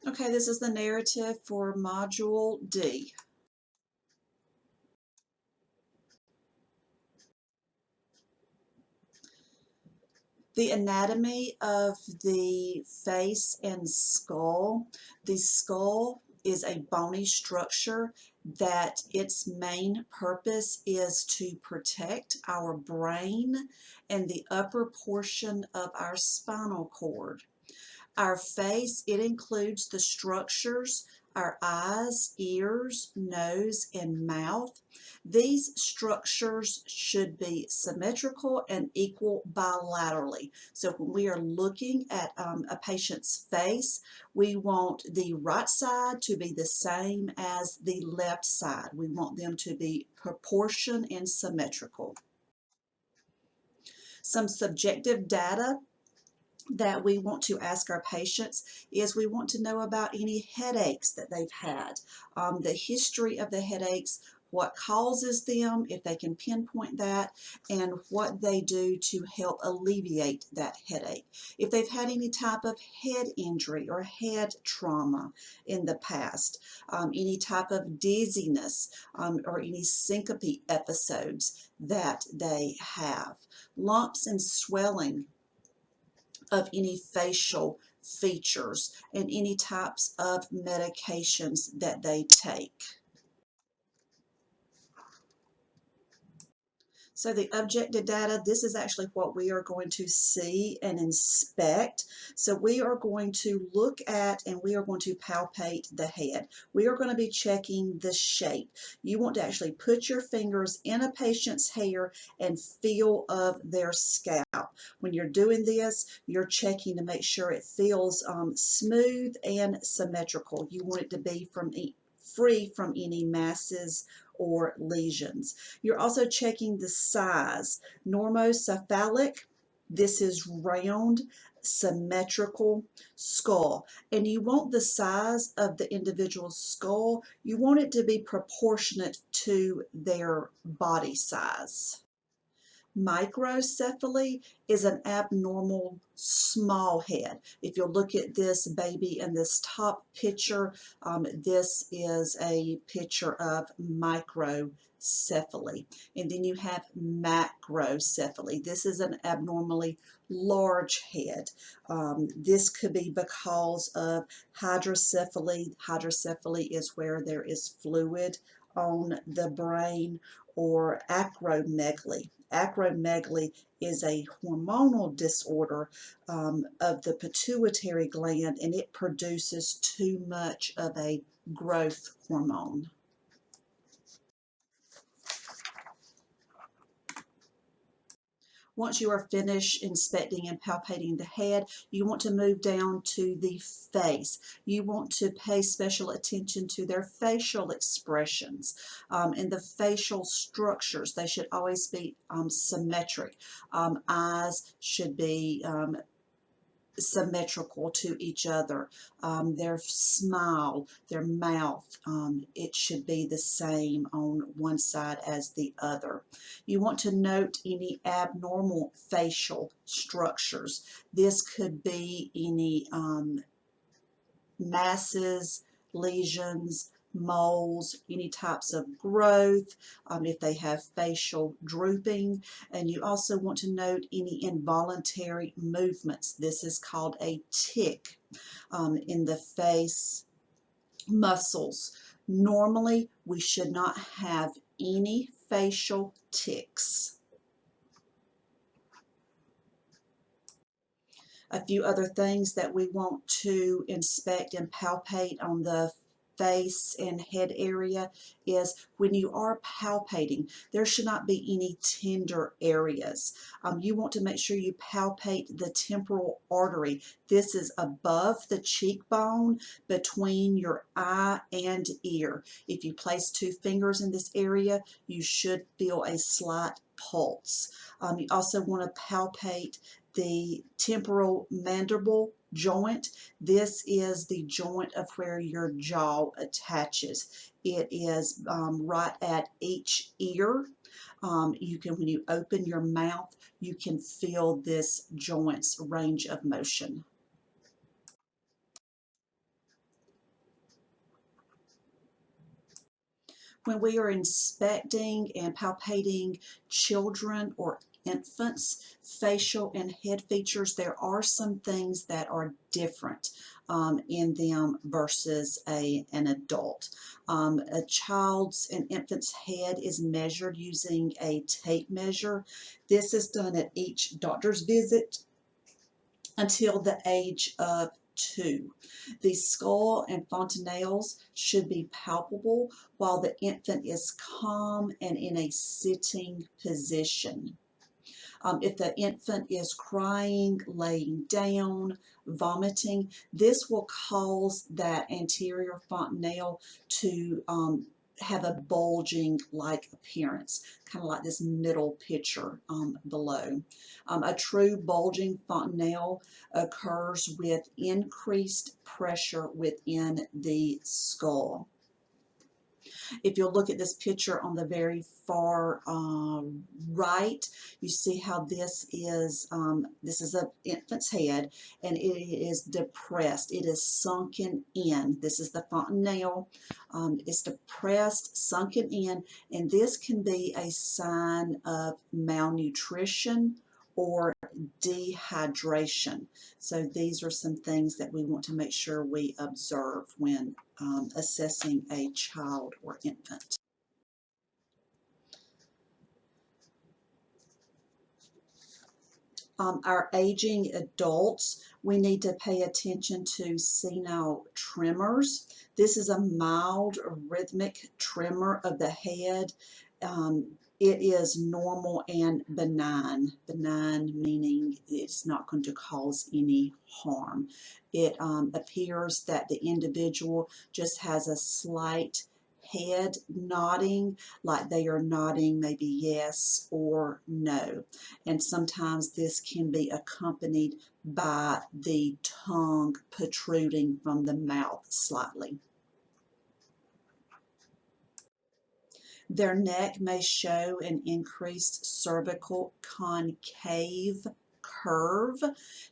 Okay, this is the narrative for Module D. The anatomy of the face and skull. The skull is a bony structure that its main purpose is to protect our brain and the upper portion of our spinal cord. Our face, it includes the structures, our eyes, ears, nose, and mouth. These structures should be symmetrical and equal bilaterally. So when we are looking at a patient's face, we want the right side to be the same as the left side. We want them to be proportioned and symmetrical. Some subjective data that we want to ask our patients is we want to know about any headaches that they've had, the history of the headaches, what causes them, if they can pinpoint that, and what they do to help alleviate that headache. If they've had any type of head injury or head trauma in the past, any type of dizziness or any syncope episodes that they have, lumps and swelling of any facial features, and any types of medications that they take. So the objective data, this is actually what we are going to see and inspect. So we are going to look at and we are going to palpate the head. We are going to be checking the shape. You want to actually put your fingers in a patient's hair and feel of their scalp. When you're doing this, you're checking to make sure it feels smooth and symmetrical. You want it to be free from any masses or lesions. You're also checking the size. Normocephalic, this is round, symmetrical skull. And you want the size of the individual skull, you want it to be proportionate to their body size. Microcephaly is an abnormal small head. If you'll look at this baby in this top picture, this is a picture of microcephaly. And then you have macrocephaly. This is an abnormally large head. This could be because of hydrocephaly. Hydrocephaly is where there is fluid on the brain, or acromegaly. Acromegaly is a hormonal disorder of the pituitary gland, and it produces too much of a growth hormone. Once you are finished inspecting and palpating the head, you want to move down to the face. You want to pay special attention to their facial expressions and the facial structures. They should always be symmetric. Eyes should be symmetrical to each other. Their smile, their mouth, it should be the same on one side as the other. You want to note any abnormal facial structures. This could be any masses, lesions, moles, any types of growth, if they have facial drooping. And you also want to note any involuntary movements. This is called a tic in the face muscles. Normally, we should not have any facial tics. A few other things that we want to inspect and palpate on the face and head area is when you are palpating, there should not be any tender areas. You want to make sure you palpate the temporal artery. This is above the cheekbone between your eye and ear. If you place 2 fingers in this area, you should feel a slight pulse. You also want to palpate the temporal mandible joint. This is the joint of where your jaw attaches. It is right at each ear. You can, when you open your mouth, you can feel this joint's range of motion. When we are inspecting and palpating children or infants' facial and head features, there are some things that are different in them versus an adult. A child's, an infant's head is measured using a tape measure. This is done at each doctor's visit until the age of 2. The skull and fontanelles should be palpable while the infant is calm and in a sitting position. If the infant is crying, laying down, vomiting, this will cause that anterior fontanelle to have a bulging like appearance, kind of like this middle picture below. A true bulging fontanelle occurs with increased pressure within the skull. If you'll look at this picture on the very far right, you see how this is an infant's head, and it is depressed. It is sunken in. This is the fontanelle. It's depressed, sunken in, and this can be a sign of malnutrition or dehydration. So these are some things that we want to make sure we observe when assessing a child or infant. Our aging adults, we need to pay attention to senile tremors. This is a mild rhythmic tremor of the head. It is normal and benign. Benign meaning it's not going to cause any harm. It appears that the individual just has a slight head nodding, like they are nodding maybe yes or no. And sometimes this can be accompanied by the tongue protruding from the mouth slightly. Their neck may show an increased cervical concave curve.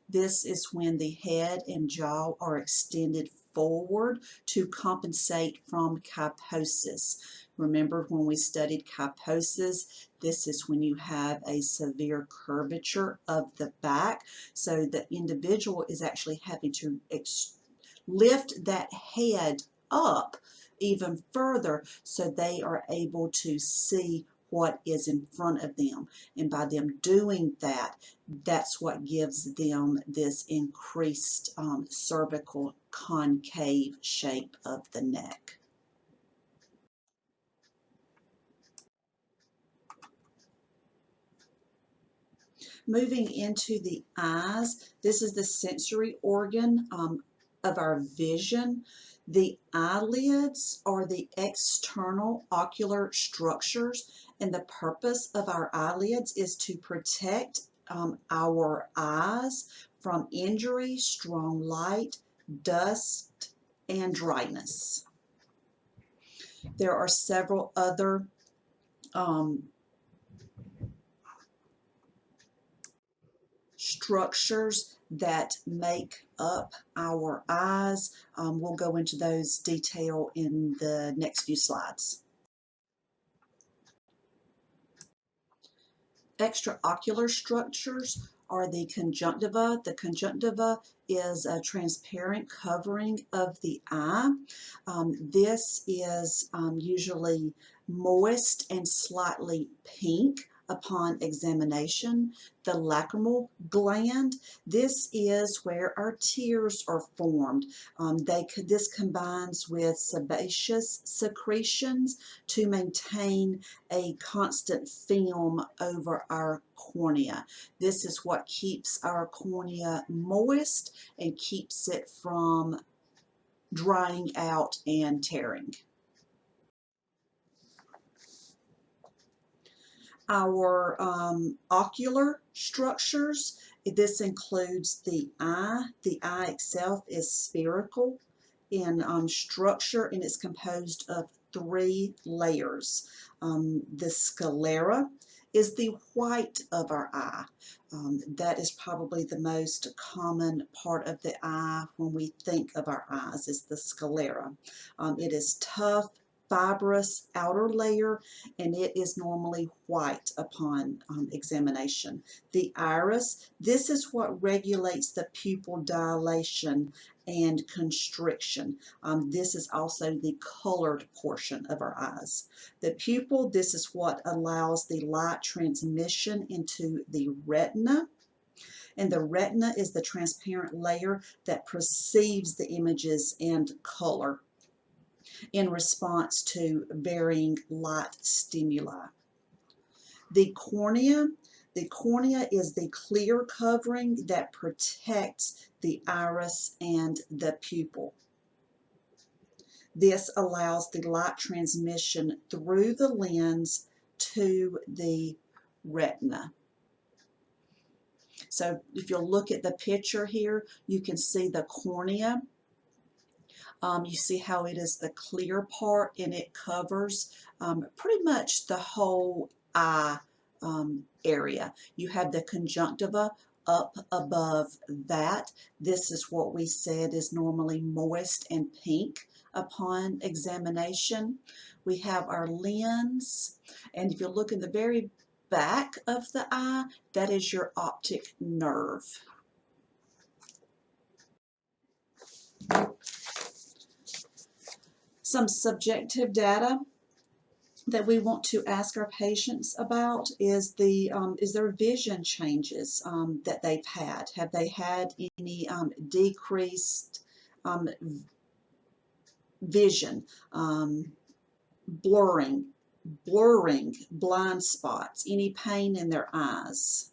This is when the head and jaw are extended forward to compensate from kyphosis. Remember when we studied kyphosis, this is when you have a severe curvature of the back. So the individual is actually having to lift that head up even further so they are able to see what is in front of them. And by them doing that, that's what gives them this increased cervical concave shape of the neck. Moving into the eyes, this is the sensory organ of our vision. The eyelids are the external ocular structures, and the purpose of our eyelids is to protect our eyes from injury, strong light, dust, and dryness. There are several other structures that make up our eyes. We'll go into those detail in the next few slides. Extraocular structures are the conjunctiva. The conjunctiva is a transparent covering of the eye. This is usually moist and slightly pink upon examination. The lacrimal gland, this is where our tears are formed. This combines with sebaceous secretions to maintain a constant film over our cornea. This is what keeps our cornea moist and keeps it from drying out and tearing. Our ocular structures, this includes the eye. The eye itself is spherical in structure, and it's composed of 3 layers. The sclera is the white of our eye. That is probably the most common part of the eye when we think of our eyes, is the sclera. It is tough, fibrous outer layer, and it is normally white upon examination. The iris, this is what regulates the pupil dilation and constriction. This is also the colored portion of our eyes. The pupil, this is what allows the light transmission into the retina. And the retina is the transparent layer that perceives the images and color in response to varying light stimuli. The cornea is the clear covering that protects the iris and the pupil. This allows the light transmission through the lens to the retina. So if you'll look at the picture here, you can see the cornea. You see how it is the clear part, and it covers pretty much the whole eye area. You have the conjunctiva up above that. This is what we said is normally moist and pink upon examination. We have our lens, and if you look in the very back of the eye, that is your optic nerve. Some subjective data that we want to ask our patients about is their vision changes that they've had. Have they had any decreased vision, blurring, blind spots, any pain in their eyes?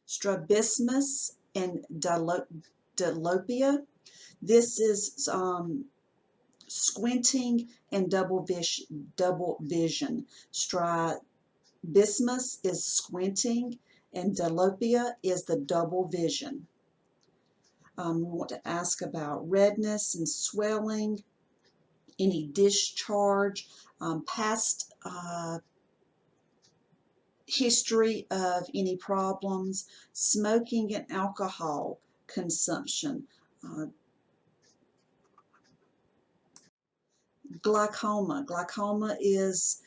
Strabismus and diplopia. This is squinting and double vision. Strabismus is squinting, and diplopia is the double vision. We want to ask about redness and swelling, any discharge, past history of any problems, smoking and alcohol consumption, glaucoma. Glaucoma is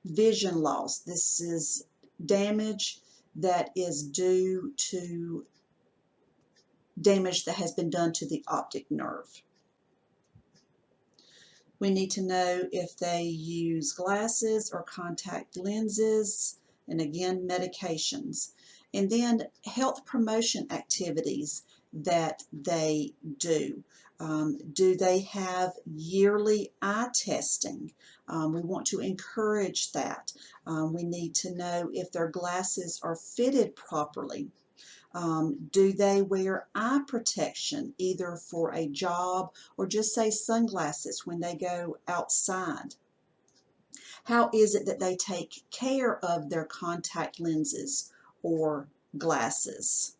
vision loss. This is damage that is due to damage that has been done to the optic nerve. We need to know if they use glasses or contact lenses, and again, medications. And then health promotion activities that they do. Do they have yearly eye testing? We want to encourage that. We need to know if their glasses are fitted properly. Do they wear eye protection, either for a job or just say sunglasses when they go outside? How is it that they take care of their contact lenses or glasses?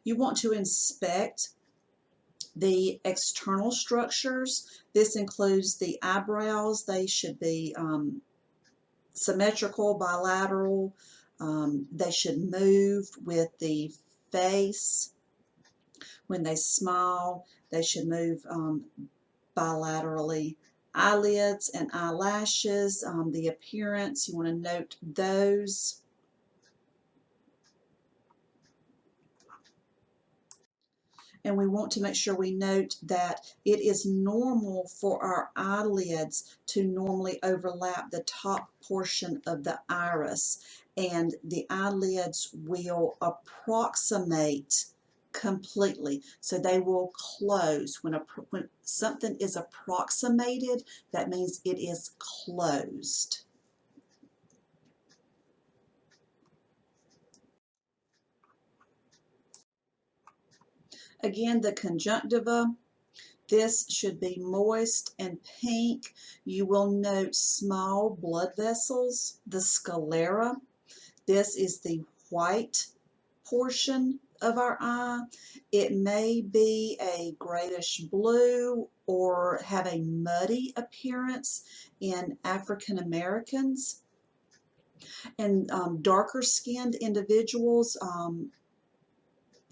You want to inspect the external structures. This includes the eyebrows. They should be symmetrical, bilateral. They should move with the face. When they smile, they should move bilaterally. Eyelids and eyelashes, the appearance, you want to note those. And we want to make sure we note that it is normal for our eyelids to normally overlap the top portion of the iris, and the eyelids will approximate completely. So they will close. When something is approximated, that means it is closed. Again, the conjunctiva, this should be moist and pink. You will note small blood vessels, the sclera. This is the white portion of our eye. It may be a grayish blue or have a muddy appearance in African Americans. And darker skinned individuals,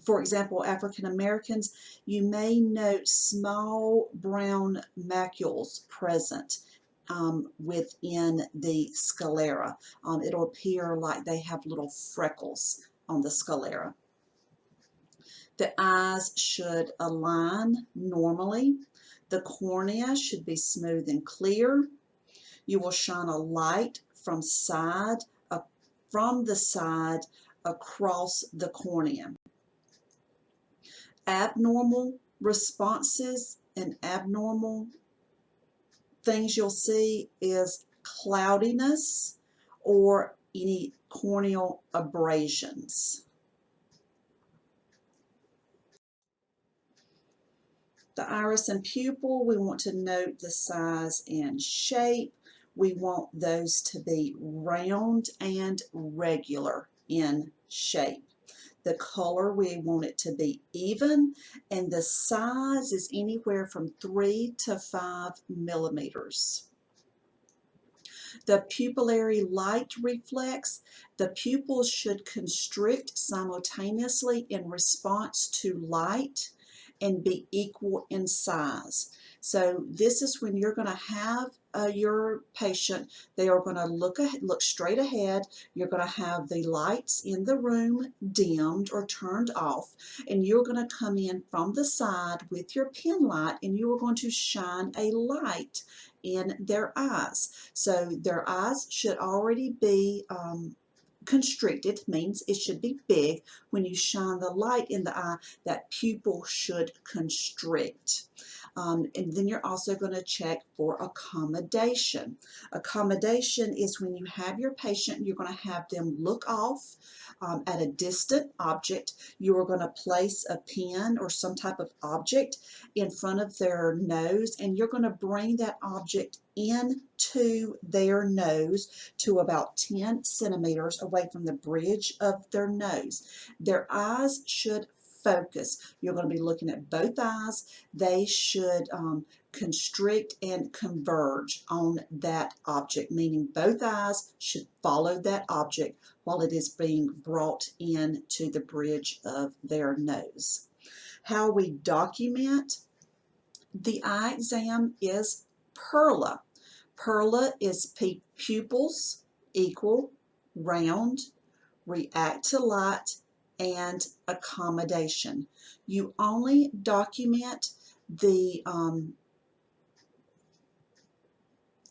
for example, African Americans, you may note small brown macules present within the sclera. It'll appear like they have little freckles on the sclera. The eyes should align normally. The cornea should be smooth and clear. You will shine a light from the side across the cornea. Abnormal responses and abnormal things you'll see is cloudiness or any corneal abrasions. The iris and pupil, we want to note the size and shape. We want those to be round and regular in shape. The color, we want it to be even, and the size is anywhere from 3 to 5 millimeters. The pupillary light reflex, the pupils should constrict simultaneously in response to light and be equal in size. So this is when you're going to have your patient, they are going to look straight ahead. You're going to have the lights in the room dimmed or turned off, and you're going to come in from the side with your pen light, and you are going to shine a light in their eyes. So their eyes should already be constricted, means it should be big. When you shine the light in the eye, that pupil should constrict. And then you're also going to check for accommodation. Accommodation is when you have your patient, you're going to have them look off at a distant object. You are going to place a pen or some type of object in front of their nose, and you're going to bring that object into their nose to about 10 centimeters away from the bridge of their nose. Their eyes should focus. You're going to be looking at both eyes. They should constrict and converge on that object, meaning both eyes should follow that object while it is being brought in to the bridge of their nose. How we document the eye exam is PERLA. PERLA is pupils equal, round, react to light, and accommodation. You only document the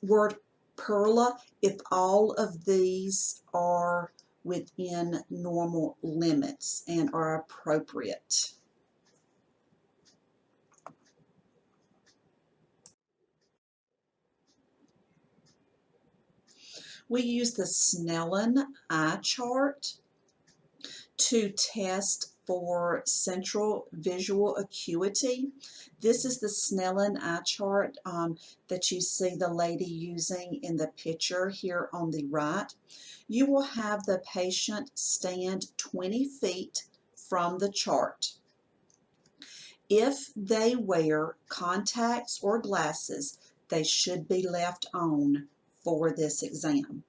word PERLA if all of these are within normal limits and are appropriate. We use the Snellen eye chart to test for central visual acuity. This is the Snellen eye chart that you see the lady using in the picture here on the right. You will have the patient stand 20 feet from the chart. If they wear contacts or glasses, they should be left on for this exam.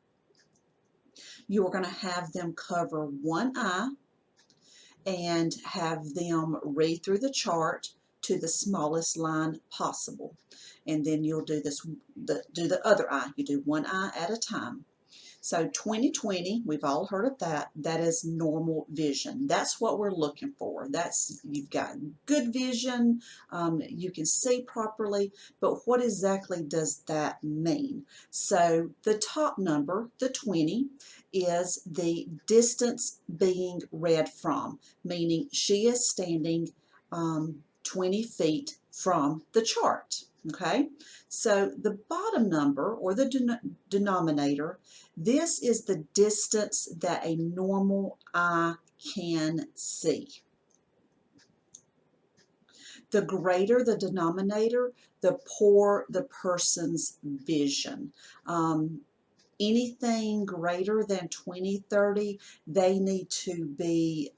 You are going to have them cover one eye and have them read through the chart to the smallest line possible. And then you'll do the other eye. You do one eye at a time. So 20/20, we've all heard of that. That is normal vision. That's what we're looking for. You've got good vision, you can see properly, but what exactly does that mean? So the top number, the 20, is the distance being read from, meaning she is standing 20 feet from the chart. Okay, so the bottom number, or the denominator, this is the distance that a normal eye can see. The greater the denominator, the poorer the person's vision. Anything greater than 20/30, they need to be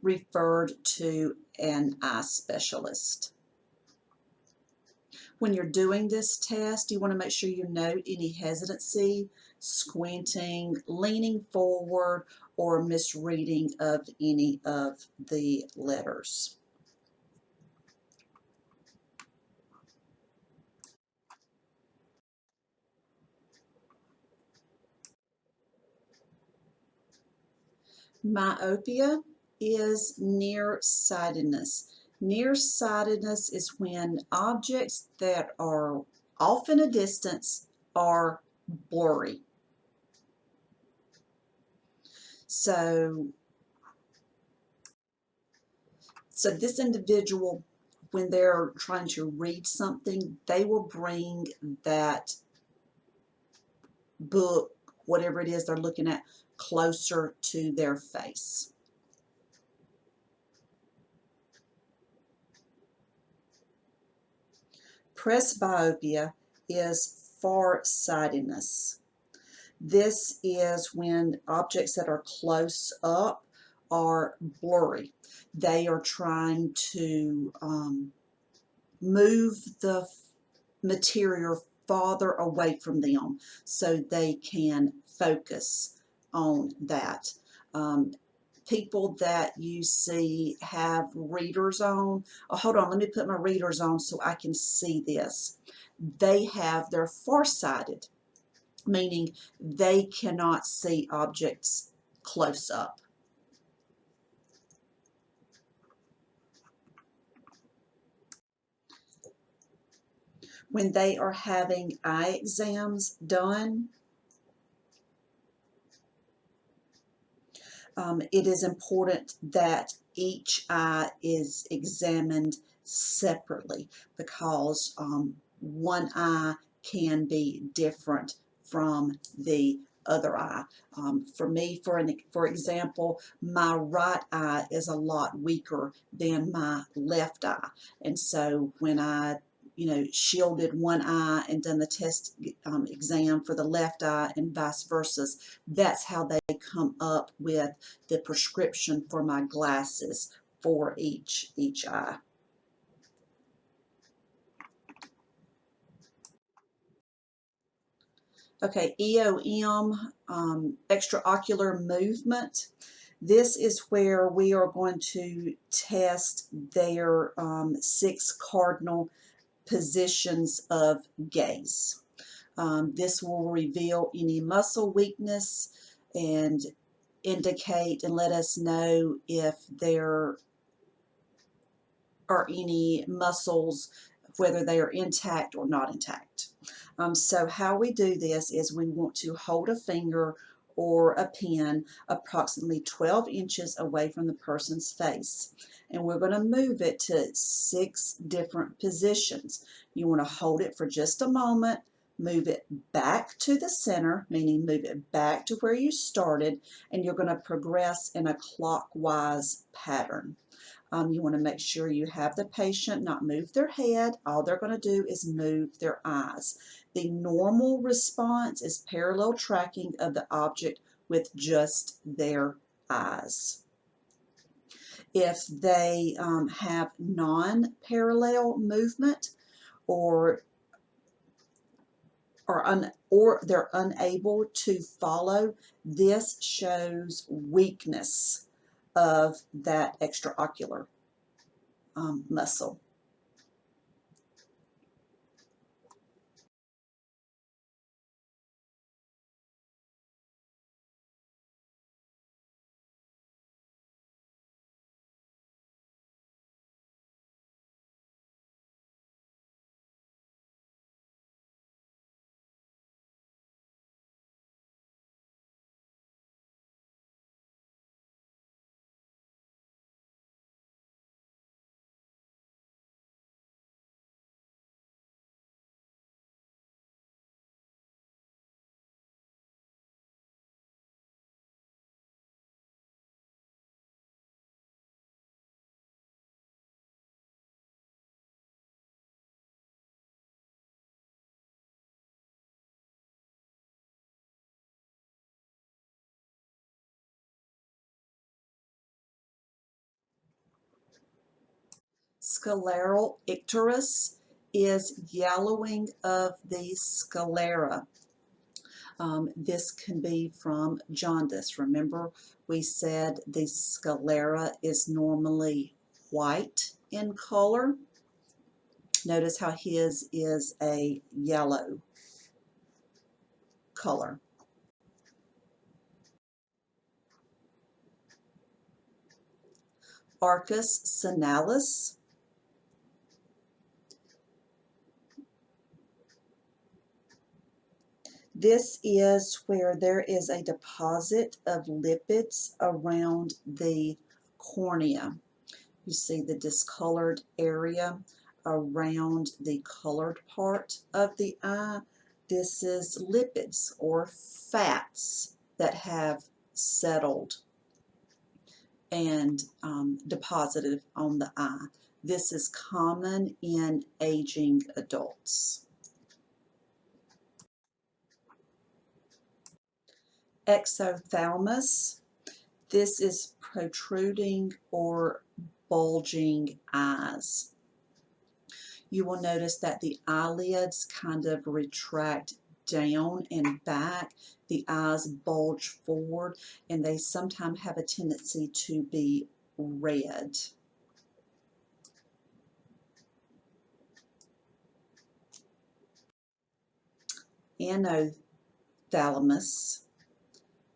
referred to an eye specialist. When you're doing this test, you want to make sure you note any hesitancy, squinting, leaning forward, or misreading of any of the letters. Myopia is nearsightedness. Nearsightedness is when objects that are off in a distance are blurry. So this individual, when they're trying to read something, they will bring that book, whatever it is they're looking at, closer to their face. Presbyopia is farsightedness. This is when objects that are close up are blurry. They are trying to move the material farther away from them so they can focus on that. People that you see have readers on. Oh, hold on, let me put my readers on so I can see this. They're farsighted, meaning they cannot see objects close up. When they are having eye exams done, it is important that each eye is examined separately because one eye can be different from the other eye. For me, for example, my right eye is a lot weaker than my left eye, and so when I shielded one eye and done the test exam for the left eye and vice versa, that's how they come up with the prescription for my glasses for each eye. Okay, EOM, extraocular movement. This is where we are going to test their 6 cardinal positions of gaze. This will reveal any muscle weakness and indicate and let us know if there are any muscles, whether they are intact or not intact. So how we do this is we want to hold a finger or a pen approximately 12 inches away from the person's face. And we're going to move it to 6 different positions. You want to hold it for just a moment, move it back to the center, meaning move it back to where you started, and you're going to progress in a clockwise pattern. You want to make sure you have the patient not move their head. All they're going to do is move their eyes. The normal response is parallel tracking of the object with just their eyes. If they have non-parallel movement or they're unable to follow, this shows weakness of that extraocular muscle. Scleral icterus is yellowing of the sclera. This can be from jaundice. Remember, we said the sclera is normally white in color. Notice how his is a yellow color. Arcus sinalis. This is where there is a deposit of lipids around the cornea. You see the discolored area around the colored part of the eye. This is lipids or fats that have settled and deposited on the eye. This is common in aging adults. Exophthalmos. This is protruding or bulging eyes. You will notice that the eyelids kind of retract down and back. The eyes bulge forward, and they sometimes have a tendency to be red. Anophthalmos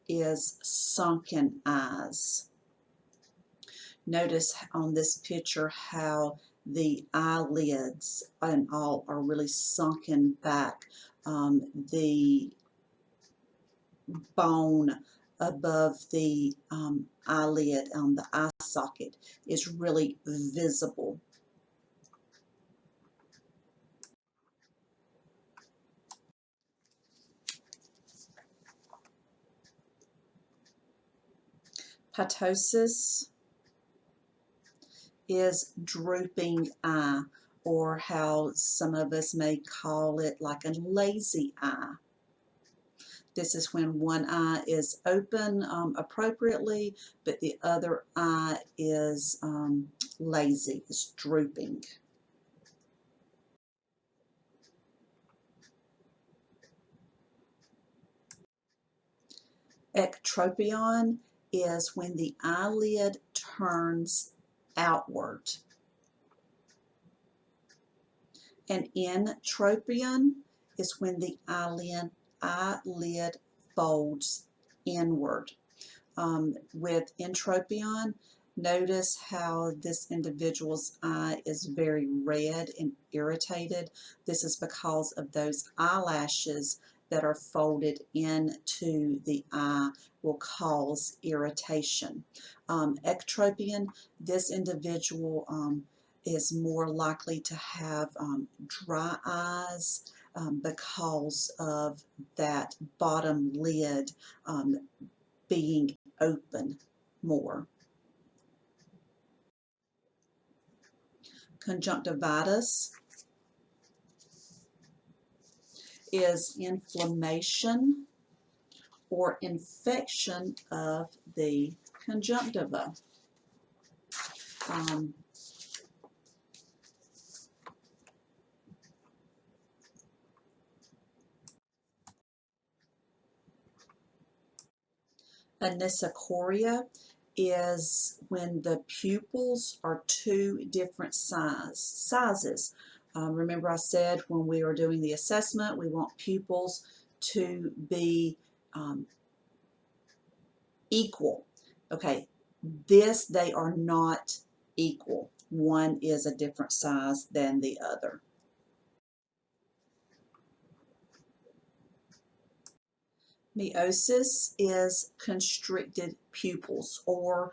is sunken eyes. Notice on this picture how the eyelids and all are really sunken back. The bone above the eyelid on the eye socket is really visible. Ptosis is drooping eye, or how some of us may call it like a lazy eye. This is when one eye is open appropriately, but the other eye is lazy, is drooping. Ectropion is when the eyelid turns outward. And entropion is when the eyelid folds inward. With entropion, notice how this individual's eye is very red and irritated. This is because of those eyelashes that are folded into the eye will cause irritation. Ectropion, this individual is more likely to have dry eyes because of that bottom lid being open more. Conjunctivitis is inflammation or infection of the conjunctiva. Anisocoria is when the pupils are two different sizes. Remember I said when we were doing the assessment we want pupils to be equal. Okay, they are not equal. One is a different size than the other. Miosis is constricted pupils or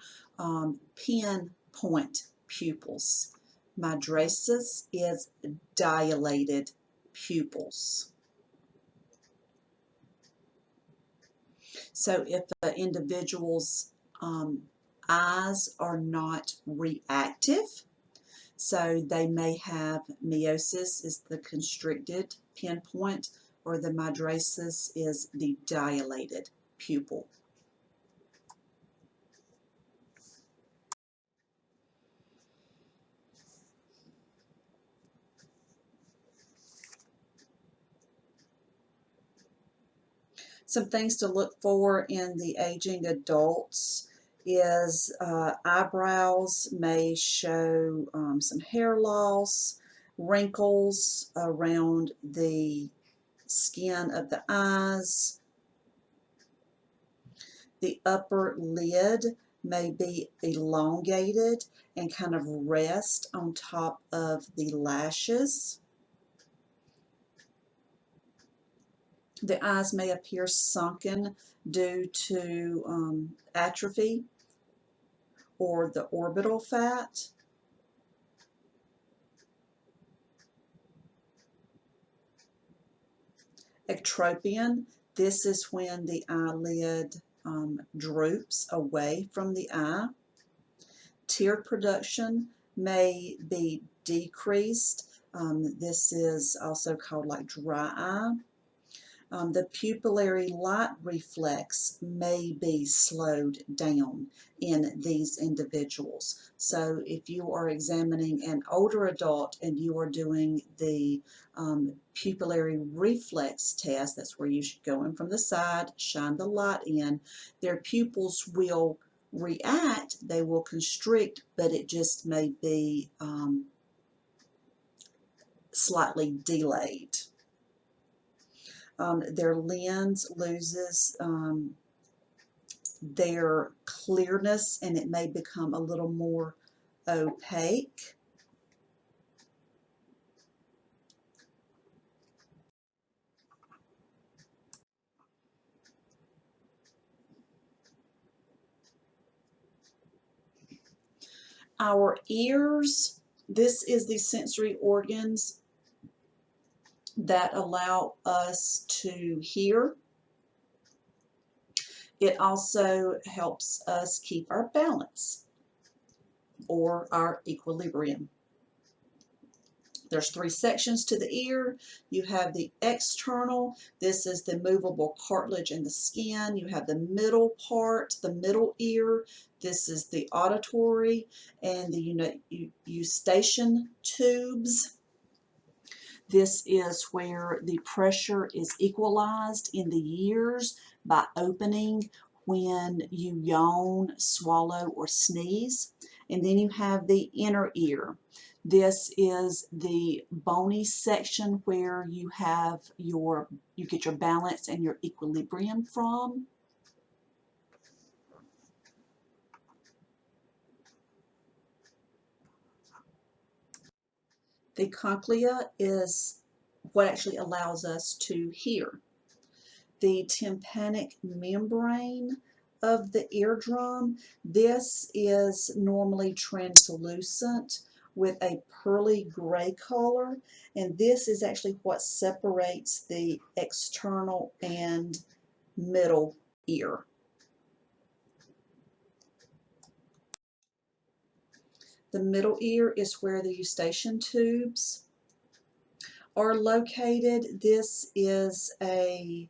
pinpoint pupils. Mydriasis is dilated pupils. So if the individual's eyes are not reactive, so they may have miosis is the constricted pinpoint, or the mydriasis is the dilated pupil. Some things to look for in the aging adults is eyebrows may show some hair loss, wrinkles around the skin of the eyes. The upper lid may be elongated and kind of rest on top of the lashes. The eyes may appear sunken due to atrophy or the orbital fat. Ectropion, this is when the eyelid droops away from the eye. Tear production may be decreased. This is also called like dry eye. The pupillary light reflex may be slowed down in these individuals. So if you are examining an older adult and you are doing the pupillary reflex test, that's where you should go in from the side, shine the light in, their pupils will react, they will constrict, but it just may be slightly delayed. Their lens loses their clearness and it may become a little more opaque. Our ears, this is the sensory organs that allow us to hear. It also helps us keep our balance or our equilibrium. There's three sections to the ear. You have the external, this is the movable cartilage in the skin. You have the middle part, the middle ear. This is the auditory and the eustachian tubes. This is where the pressure is equalized in the ears by opening when you yawn, swallow, or sneeze. And then you have the inner ear. This is the bony section where you get your balance and your equilibrium from. The cochlea is what actually allows us to hear. The tympanic membrane of the eardrum, this is normally translucent with a pearly gray color, and this is actually what separates the external and middle ear. The middle ear is where the eustachian tubes are located. This is a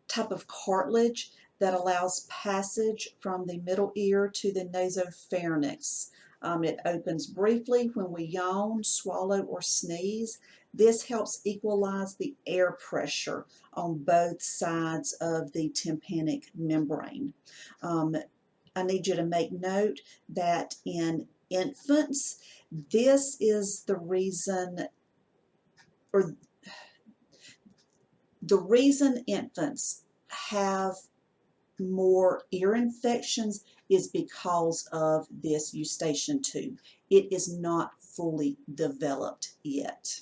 type of cartilage that allows passage from the middle ear to the nasopharynx. It opens briefly when we yawn, swallow, or sneeze. This helps equalize the air pressure on both sides of the tympanic membrane. I need you to make note that in infants, this is the reason, or the reason infants have more ear infections is because of this eustachian tube. It is not fully developed yet.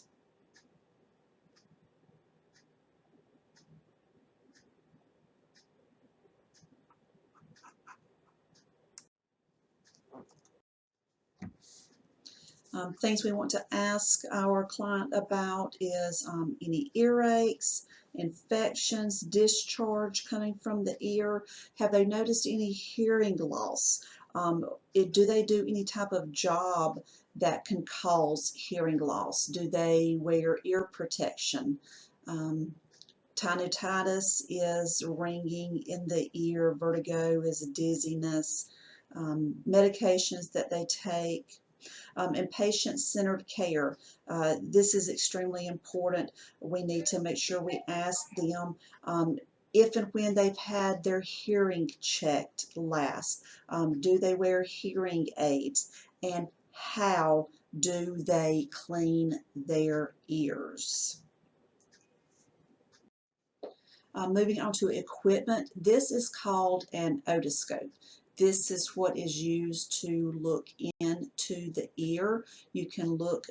Things we want to ask our client about is any earaches, infections, discharge coming from the ear. Have they noticed any hearing loss? Do they do any type of job that can cause hearing loss? Do they wear ear protection? Tinnitus is ringing in the ear, vertigo is dizziness, medications that they take. And patient-centered care. This is extremely important. We need to make sure we ask them if and when they've had their hearing checked last. Do they wear hearing aids? And how do they clean their ears? Moving on to equipment, this is called an otoscope. This is what is used to look into the ear. You can look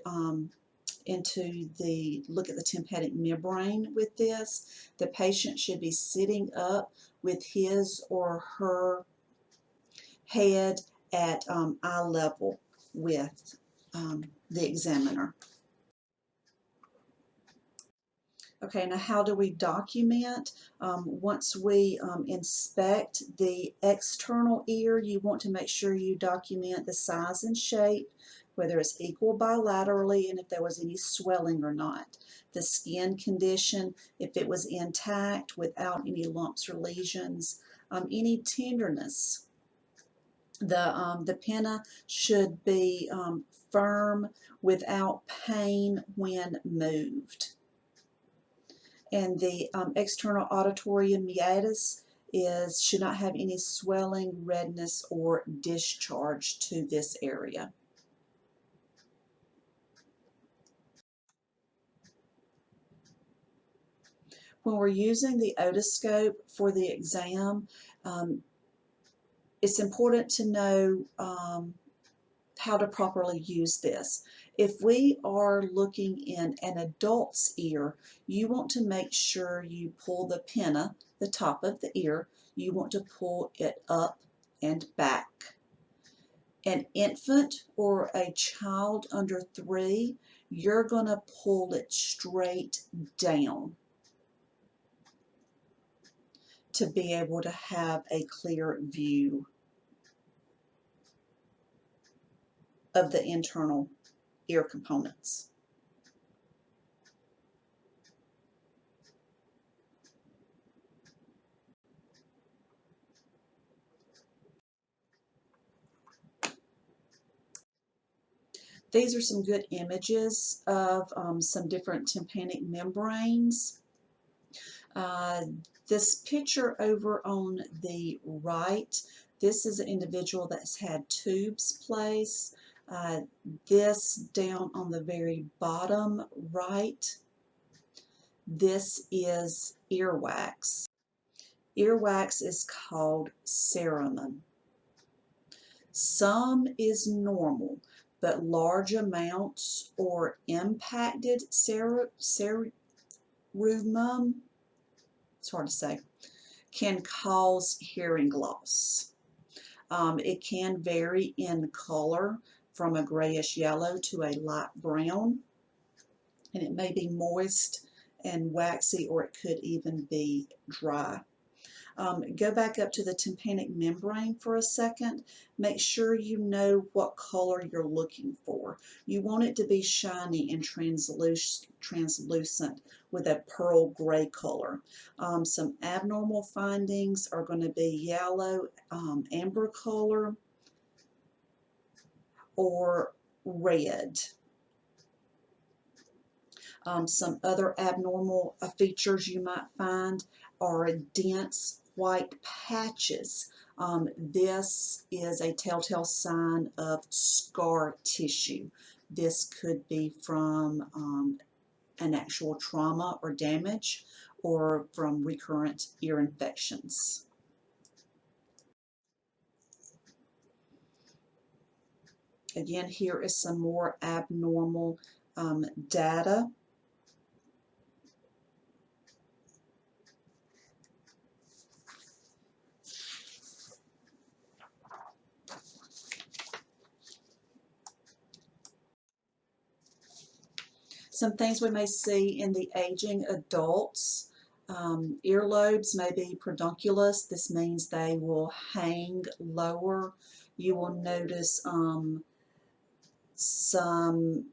look at the tympanic membrane with this. The patient should be sitting up with his or her head at eye level with the examiner. Okay, now how do we document? Once we inspect the external ear, you want to make sure you document the size and shape, whether it's equal bilaterally and if there was any swelling or not. The skin condition, if it was intact without any lumps or lesions, any tenderness. The pinna should be firm without pain when moved. And the external auditory meatus should not have any swelling, redness, or discharge to this area. When we're using the otoscope for the exam, it's important to know how to properly use this. If we are looking in an adult's ear, you want to make sure you pull the pinna, the top of the ear, you want to pull it up and back. An infant or a child under 3, you're going to pull it straight down to be able to have a clear view of the internal ear components. These are some good images of some different tympanic membranes. This picture over on the right, this is an individual that's had tubes placed. This down on the very bottom right, this is earwax. Earwax is called cerumen. Some is normal, but large amounts or impacted cerumen, it's hard to say, can cause hearing loss. It can vary in color from a grayish yellow to a light brown, and it may be moist and waxy, or it could even be dry. Go back up to the tympanic membrane for a second. Make sure you know what color you're looking for. You want it to be shiny and translucent with a pearl gray color. Some abnormal findings are going to be yellow, amber color, or red. Some other abnormal features you might find are dense white patches. This is a telltale sign of scar tissue. This could be from an actual trauma or damage, or from recurrent ear infections. Again, here is some more abnormal data. Some things we may see in the aging adults. Earlobes may be pedunculous. This means they will hang lower. You will notice some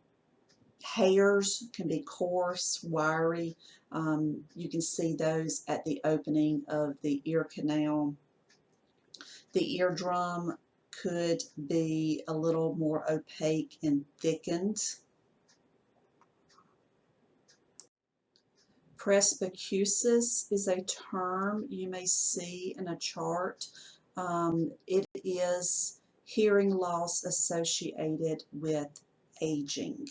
hairs can be coarse, wiry. You can see those at the opening of the ear canal. The eardrum could be a little more opaque and thickened. Presbycusis is a term you may see in a chart. It is hearing loss associated with aging.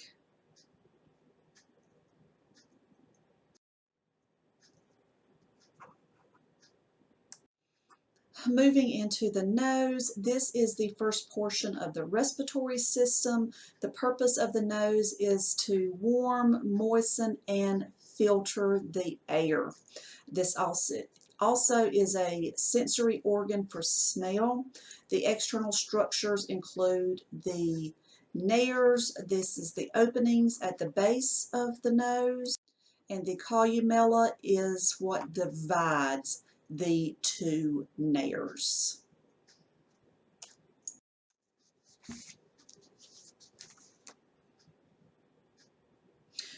Moving into the nose, this is the first portion of the respiratory system. The purpose of the nose is to warm, moisten, and filter the air. This also is a sensory organ for smell. The external structures include the nares, this is the openings at the base of the nose, and the columella is what divides the two nares.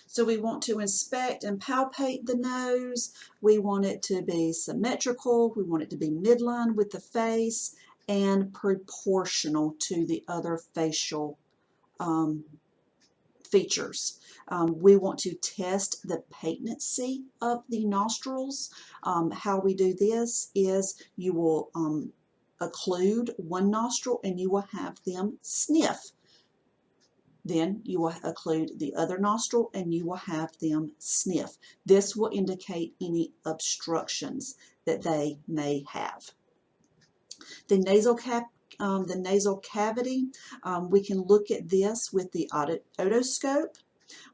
So we want to inspect and palpate the nose. We want it to be symmetrical. We want it to be midline with the face and proportional to the other facial features. We want to test the patency of the nostrils. How we do this is you will occlude one nostril and you will have them sniff. Then you will occlude the other nostril and you will have them sniff. This will indicate any obstructions that they may have. The nasal cavity, we can look at this with the otoscope.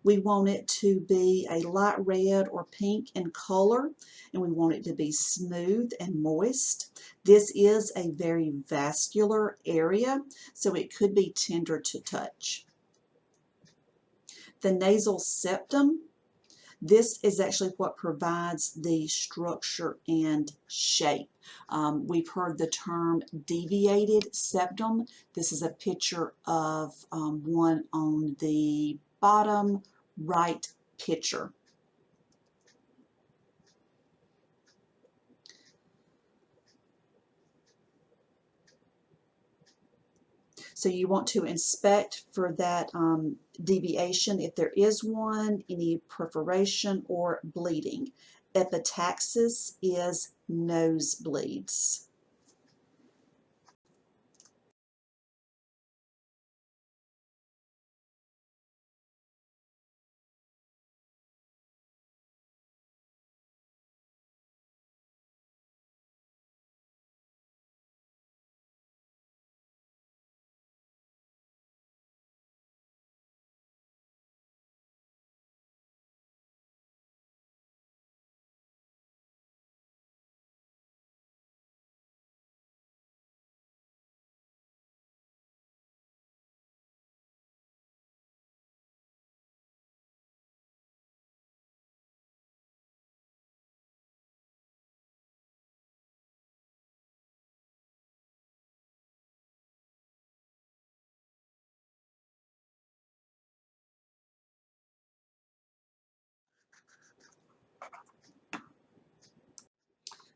We want it to be a light red or pink in color, and we want it to be smooth and moist. This is a very vascular area, so it could be tender to touch. The nasal septum, this is actually what provides the structure and shape. We've heard the term deviated septum. This is a picture of one on the bottom right picture. So you want to inspect for that deviation, if there is one, any perforation or bleeding. Epistaxis is nosebleeds.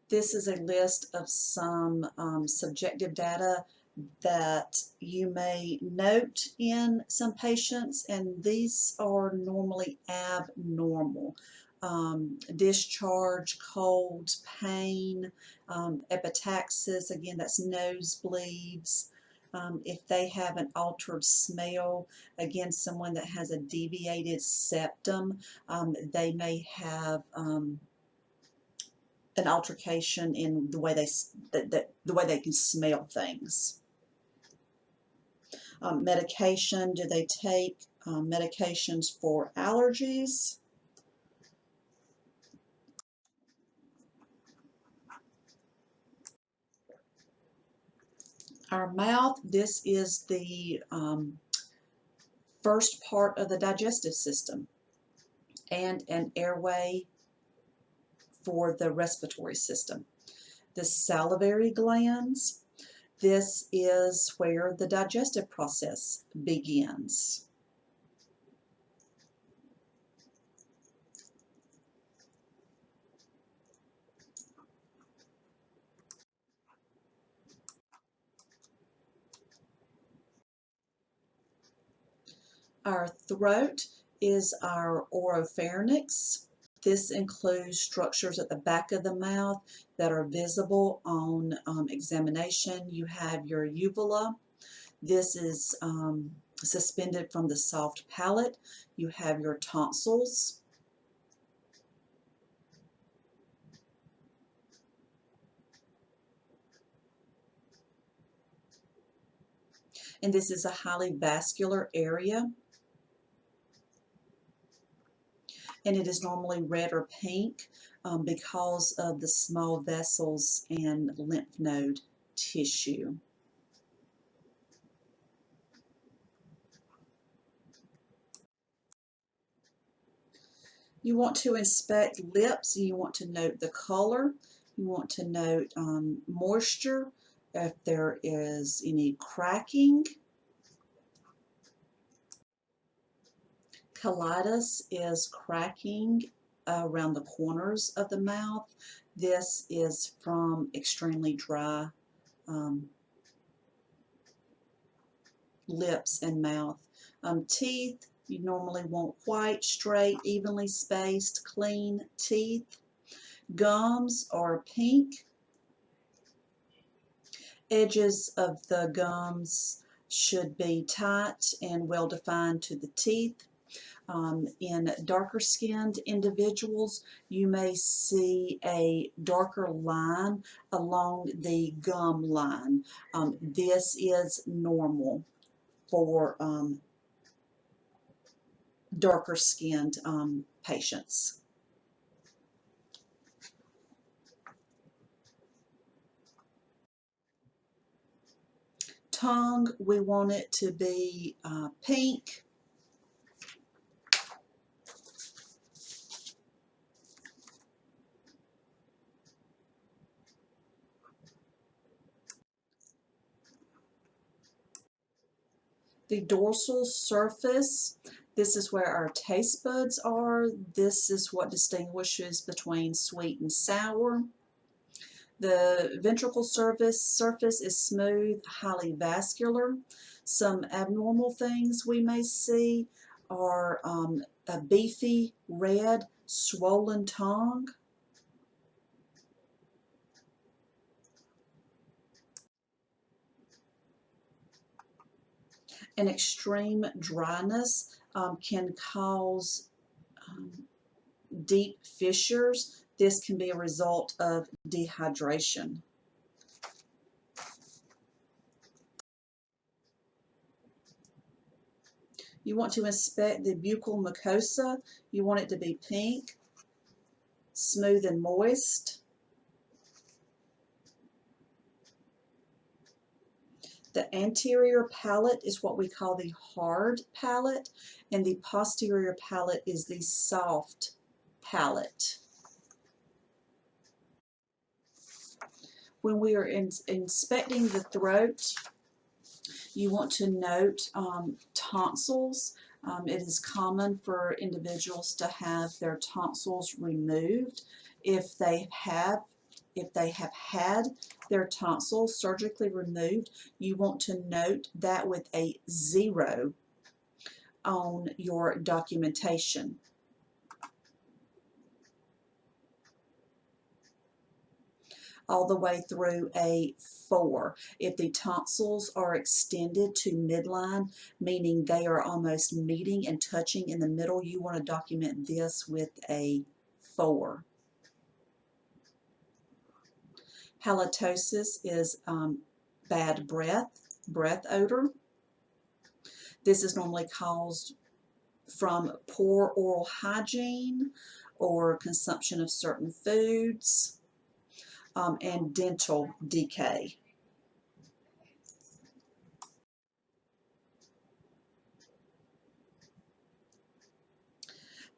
This is a list of some subjective data that you may note in some patients, and these are normally abnormal. Discharge, colds, pain, epistaxis, again that's nosebleeds. If they have an altered smell, again someone that has a deviated septum, they may have an altercation in the way they can smell things. Medication, do they take medications for allergies? Our mouth, this is the first part of the digestive system and an airway for the respiratory system. The salivary glands, this is where the digestive process begins. Our throat is our oropharynx. This includes structures at the back of the mouth that are visible on examination. You have your uvula. This is suspended from the soft palate. You have your tonsils. And this is a highly vascular area. And it is normally red or pink because of the small vessels and lymph node tissue. You want to inspect lips. You want to note the color. You want to note moisture, if there is any cracking. Colitis is cracking around the corners of the mouth. This is from extremely dry lips and mouth. Teeth, you normally want white, straight, evenly spaced, clean teeth. Gums are pink. Edges of the gums should be tight and well defined to the teeth. In darker skinned individuals, you may see a darker line along the gum line. This is normal for darker skinned patients. Tongue, we want it to be pink. The dorsal surface, this is where our taste buds are. This is what distinguishes between sweet and sour. The ventricle surface is smooth, highly vascular. Some abnormal things we may see are a beefy, red, swollen tongue. An extreme dryness can cause deep fissures. This can be a result of dehydration. You want to inspect the buccal mucosa. You want it to be pink, smooth and moist. The anterior palate is what we call the hard palate, and the posterior palate is the soft palate. When we are inspecting the throat, you want to note tonsils. It is common for individuals to have their tonsils removed. If they have had their tonsils surgically removed, you want to note that with a 0 on your documentation. All the way through a 4. If the tonsils are extended to midline, meaning they are almost meeting and touching in the middle, you want to document this with a 4. Halitosis is bad breath odor. This is normally caused from poor oral hygiene or consumption of certain foods. And dental decay.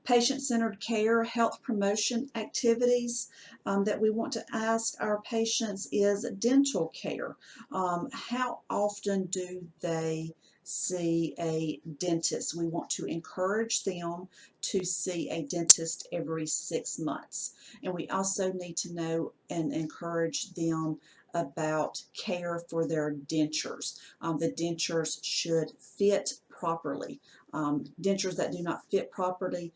Patient-centered care, health promotion activities that we want to ask our patients is dental care. How often do they see a dentist? We want to encourage them to see a dentist every 6 months. And we also need to know and encourage them about care for their dentures. The dentures should fit properly. Dentures that do not fit properly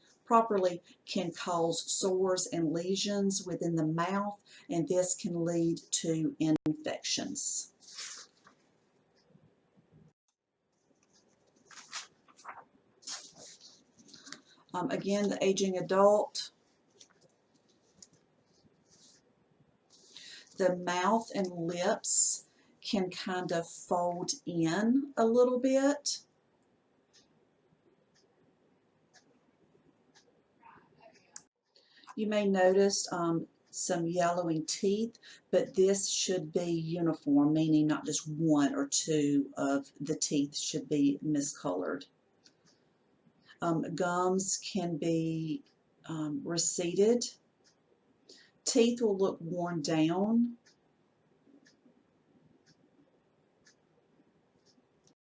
can cause sores and lesions within the mouth, and this can lead to infections. Again, the aging adult, the mouth and lips can kind of fold in a little bit. You may notice some yellowing teeth, but this should be uniform, meaning not just one or two of the teeth should be miscolored. Gums can be receded. Teeth will look worn down.